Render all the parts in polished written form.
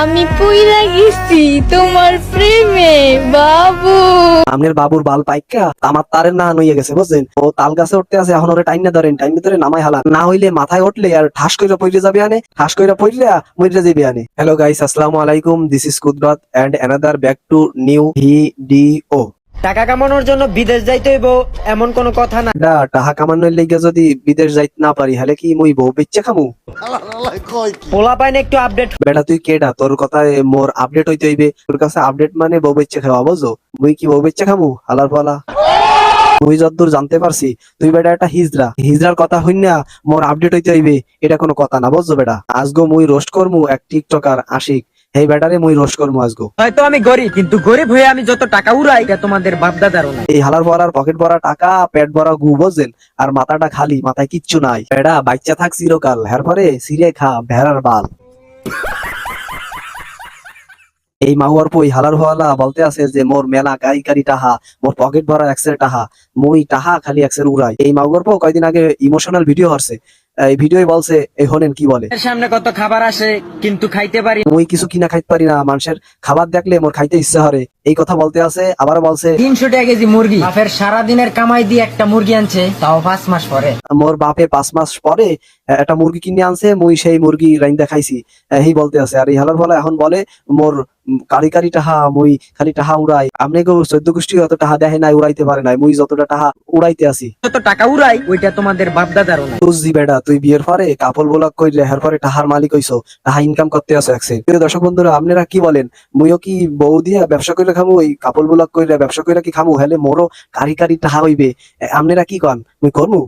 আমি পুইরা গেছি তোমার প্রেমে বাবু। আমনের বাবুর বাল পাইকা আমার তারের না নইয়ে গেছে বুঝছেন। ও তাল গাছে উঠতে আছে, এখন ওরে টাইনা ধরেন, টাইনা ধরে নামাই হালা, না হইলে মাথায় উঠলে আর ঠাস কইরা পইরে যাবে আনে, ঠাস কইরা পইরা মইরা যাবে আনে। হ্যালো গাইস, আসসালামু আলাইকুম, this is Qudrat and another back to new video. টাকা কামানোর জন্য বিদেশ যাইতে হইব এমন কোন কথা না। টাকা কামানোর লেগে যদি বিদেশ যাইতে না পারি হলে কি মুই বউ বেচে খামু? পোলা পাইন একটু আপডেট। বেটা তুই কেডা? তোর কথায় মোর আপডেট হইতে হইবে? তোর কাছে আপডেট মানে বউ বেচে খাওয়া বুঝো? মুই কি বউ বেচে খামু? হালার পালা। মুই যতদূর জানতে পারছি তুই বেটা একটা হিজড়ার কথা হইনা মোর আপডেট হইতে হইবে, এটা কোনো কথা না বুঝছো বেটা। আজগো মুই রোস্ট করমু এক টিকটকার আশিক, এই বেটারে মুই রোস্ট করমু আজগো। হয়তো আমি গরিব, কিন্তু গরিব হয়ে আমি যত টাকা উড়াই এটা তোমাদের বাপদাদারও না। এই হালার পরার পকেট ভরা টাকা, পেট ভরা গু বুঝছেন, আর মাথাটা খালি, মাথায় কিচ্ছু নাই। বেটা বাচ্চা থাক চিরকাল, এরপরে সিরে খা ভেড়ার বাল। এই মাউয়ার পই হালার হওয়ালা বলতে আছে যে মোর মেলা কারি টাহা, মোর পকেট ভরা একসের টাহা, মুই টাহা খালি একসের উড়াই। এই মাউয়ার পো কয়দিন আগে ইমোশনাল ভিডিও হচ্ছে, এই ভিডিও বলছে এই হনেন কি বলে, এর সামনে কত খাবার আসে কিন্তু খাইতে পারি। মুই কিছু কিনা খাইতে পারি না, মানুষের খাবার দেখলে মোর খাইতে ইচ্ছা হরে, এই কথা বলতে আছে। আবার বলছে 300 টাকা কেজি মুরগি, বাপের সারাদিনের কামাই দিয়ে একটা মুরগি আনছে, তাও 5 মাস পরে। মোর বাপে 5 মাস পরে একটা মুরগি কিনে আনছে, মুই সেই মুরগি রাইন্দা খাইছি, এই বলতে আছে। আর এই হালার ফলে এখন বলে মোর কারি টাহা, মুই খালি টাহা উড়াই। আপনি কেউ 14 গোষ্ঠী অত টাহা দেখে নাই, উড়াইতে পারে নাই, মুই যতটা টাহা উড়াইতে আছি। যত টাকা উড়াই ওইটা তোমাদের বাপদাদারও না। বুঝছি বেটা, তুই বিয়ের পরে কাপল ব্লগ কইলে এর পরে টাহার মালিক হইছো, টাহা ইনকাম করতে আছো একসে। প্রিয় দর্শক বন্ধুরা, আপনারা কি বলেন? মুইও কি বউ দিয়া ব্যবসা কইরা খামু? ওই কাপল ব্লগ কইরা ব্যবসা কইরা কি খামু? হেলে মোরও কারি টাহা হইবে। আপনারা কি কন? মুই করমু?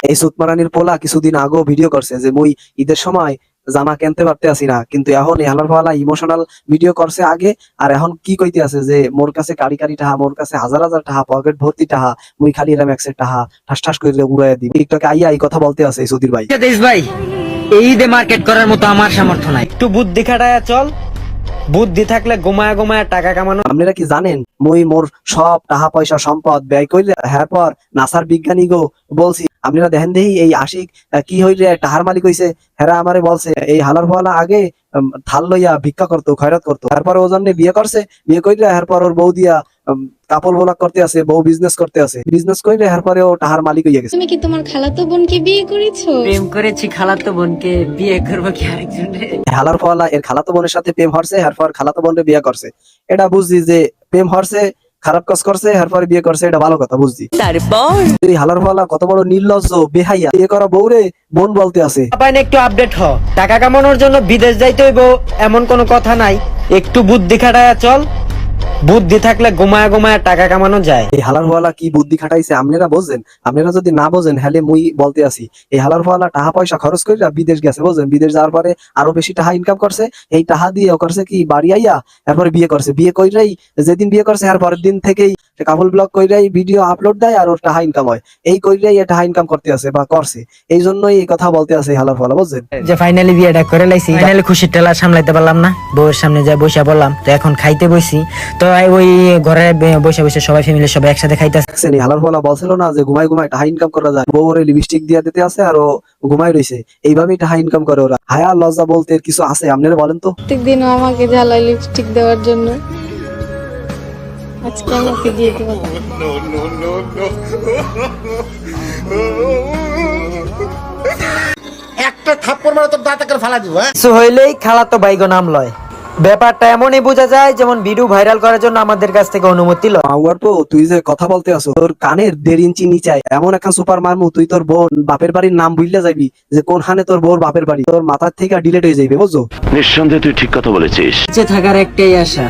এই সুতমারানির পোলা কিছুদিন আগেও ভিডিও করছে যে মুই ঈদের সময় জামা কিনতে পারতে আসি না, কিন্তু এখন হালার ফালা ইমোশনাল ভিডিও করছে আগে, আর এখন কি কইতে আছে যে মোর কাছে কারি টাহা, মোর কাছে হাজার হাজার টাহা, পকেট ভর্তি টাহা, মুই খালি এরম একসের টাহা ঠাস ঠাস করে উড়াইয়া দিই। টিকটকে আইয়া এই কথা বলতে আছে সুধীর ভাই। দেশ ভাই, এই ঈদে মার্কেট করার মতো আমার সামর্থ্য নাই, একটু বুদ্ধি খাটায়া চল। বুদ্ধি থাকলে গোমায়া গোমায়া টাকা কামানো। আপনারা কি জানেন মুই মোর সব টাকা পয়সা সম্পদ ব্যয় কইলে এরপর নাসার বিজ্ঞানী গো বলছি। আপনারা দেখেন দেহি এই আশিক কি হইলে টাহার মালিক হইছে। হেরা আমারে বলছে এই হালার ফলা আগে থাল লইয়া ভিক্ষা করতো, খয়রাত করতো, তারপর ও জন্য বিয়ে করছে, বিয়ে কইলে এরপর ওর বউ দিয়া কাপড় বোলাক করতে আছে, বউ বিজনেস করতে আছে, বিজনেস কইলে এরপরে ও টাহার মালিক হইয়া গেছে। তুমি কি তোমার খালাতো বোনকে বিয়ে করেছো? প্রেম করেছি খালাতো বোনকে, বিয়ে করবো কি আরেকজনে? হালার ফলা এর খালাতো বোনের সাথে প্রেম হরছে, এরপর খালাতো বোনরে বিয়ে করছে। এটা বুঝছি যে প্রেম হরছে, খারাপ কাজ করছে, এরপরে বিয়ে করছে, এটা ভালো কথা বুঝছি। তারপর এই হালার ফলা কত বড় নির্লজ্জ বেহাইয়া, বিয়ে করা বউরে বোন বলতে আছে। পাইন একটু আপডেট হ। টাকা কামানোর জন্য বিদেশ যাইতে হইব এমন কোন কথা নাই, একটু বুদ্ধি খাটায়া চল। বুদ্ধি থাকলে গোমায়া গোমায়া টাকা কামানো যায়। এই হালার ফলা কি বুদ্ধি খাটাইছে আপনারা বোঝেন? আপনারা যদি না বোঝেন হলে মুই বলতে আছি, এই হালার ফলা টাকা পয়সা খরচ করে বিদেশ গেছে বোঝেন, বিদেশ যাওয়ার পরে আরো বেশি টাকা ইনকাম করছে। এই টাকা দিয়ে ও করছে কি বাড়ি আইয়া এরপরে বিয়ে করছে, বিয়ে কইরাই যেদিন বিয়ে করছে আর পরের দিন থেকেই কাপল ব্লগ কইরাই ভিডিও আপলোড দেয় আর ওর টাকা ইনকাম হয়। এই কইরাই টাকা ইনকাম করতে আছে বা করছে, এই জন্যই এই কথা বলতে আছে হালার ফলা বুঝছেন। যে ফাইনালি বিয়েটা করে লাইছি, ফাইনালি খুশির টেলা সামলাইতে পারলাম না, বউয়ের সামনে যা বসে বললাম, তো এখন খাইতে বসি। তো ওই ঘরে বসে বসে সবাই ফ্যামিলি সবাই একসাথে খাইতেছে। হালার ফলা বলছিল না যে ঘুমাই ঘুমাই টাকা ইনকাম করা যায়, বউরে লিপস্টিক দিয়া দিতে আছে আর ও ঘুমাই রইছে, এইভাবেই টাকা ইনকাম করে ওরা। হায়া লজ্জা বলতে কিছু আছে আপনারা বলেন তো? প্রত্যেকদিনও আমাকে জ্বালায় লিপস্টিক দেওয়ার জন্য, আজকে আমাকে দিয়ে দেবো। একটা থাপ্পড় মারা তোর দাঁতাকে ফালা দিব। কিছু হইলেই খালাতো বাইগো নাম লয়। ব্যাপারটা এমনই বোঝা যায় যেমন ভিডিও ভাইরাল করার জন্য আমাদের কাছ থেকে অনুমতি লয়। মাউয়ার পো তুই যে কথা বলতে আছো, তোর কানের 1.5 ইঞ্চি নিচায় এমন একটা সুপার মারমু, তুই তোর বোন বাপের বাড়ির নাম ভুললে যাবি যে কোনখানে তোর বোর বাপের বাড়ি, তোর মাথার থেকে ডিলেট হয়ে যাবে বুঝছো। নিঃসন্দেহে তুই ঠিক কথা বলেছিস। বেঁচে থাকার একটাই আশা,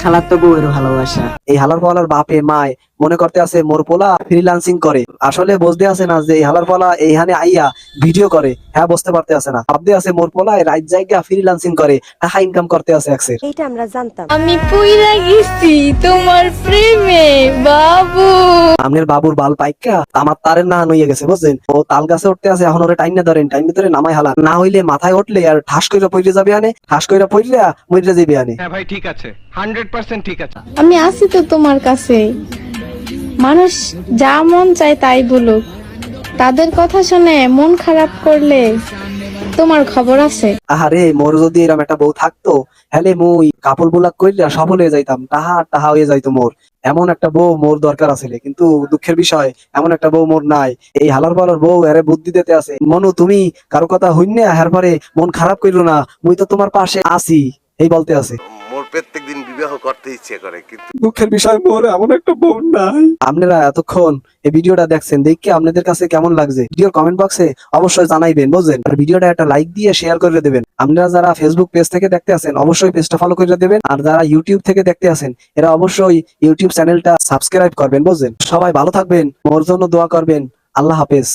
খালাতো বউয়ের ভালোবাসা। এই হালার পালার বাপে মায় মনে করতে আছে মোর পোলা ফ্রিল্যান্সিং করে, আসলে বুঝতে আছে না যে এই হালার পালা এইখানে আইয়া ভিডিও করে। হ্যাঁ, বুঝতে পারতে আছে না, ভাবতে আছে মোর পোলা রাত জায়গা ফ্রিল্যান্সিং করে, টাকা ইনকাম করতে আছে একসের। এইটা আমরা জানতাম। আমি পুইরা গেছি তোমার প্রেমে বাবু। আমনের বাবুর বাল পাইকা আমার তারের না নইয়ে গেছে বুঝছেন। ও তাল গাছে উঠতে আছে, এখন ওরে টাইনা ধরেন, টাইনা ধরে নামাই হালা, না হইলে মাথায় উঠলে আর ঠাস কইরা পইরে যাবে আনে, ঠাস কইরা পইরা মইরা যাবে আনে। হ্যাঁ ভাই, ঠিক আছে, 100% ঠিক আছে। আমি আছি তো তোমার কাছে, মানুষ যা মন চায় তাই বলুক, তাদের কথা শুনে মন খারাপ করলে তোমার খবর আছে? আহারে মোর যদি এরকম একটা বউ থাকতো হলে মুই কাপড় বুলাক কইরা সফল হয়ে যাইতাম, টাহা হয়ে যাইতো মোর। এমন একটা বউ মোর দরকার আছে, কিন্তু দুঃখের বিষয় এমন একটা বউ মোর নাই। এই হালার পালার বউ এরে বুদ্ধি দিতে আছে। মনু তুমি কারো কথা হইনে হার পরে মন খারাপ কইরো না, মুই তো তোমার পাশে আছি এই বলতে আছে। মোর প্রত্যেকদিন বিবাহ করতে ইচ্ছে করে, কিন্তু দুঃখের বিষয় মোর এমন একটা বউ নাই। আপনারা এতক্ষণ এই ভিডিওটা দেখছেন, দেখে আপনাদের কাছে কেমন লাগছে ভিডিওর কমেন্ট বক্সে অবশ্যই জানাইবেন, বুঝলেন? আর ভিডিওটা একটা লাইক দিয়ে শেয়ার করে দেবেন। আপনারা যারা ফেসবুক পেজ থেকে দেখতে আছেন অবশ্যই পেজটা ফলো করে দেবেন, আর যারা ইউটিউব থেকে দেখতে আছেন এরা অবশ্যই ইউটিউব চ্যানেলটা সাবস্ক্রাইব করবেন, বুঝলেন? সবাই ভালো থাকবেন, মোর জন্য দোয়া করবেন। আল্লাহ হাফেজ।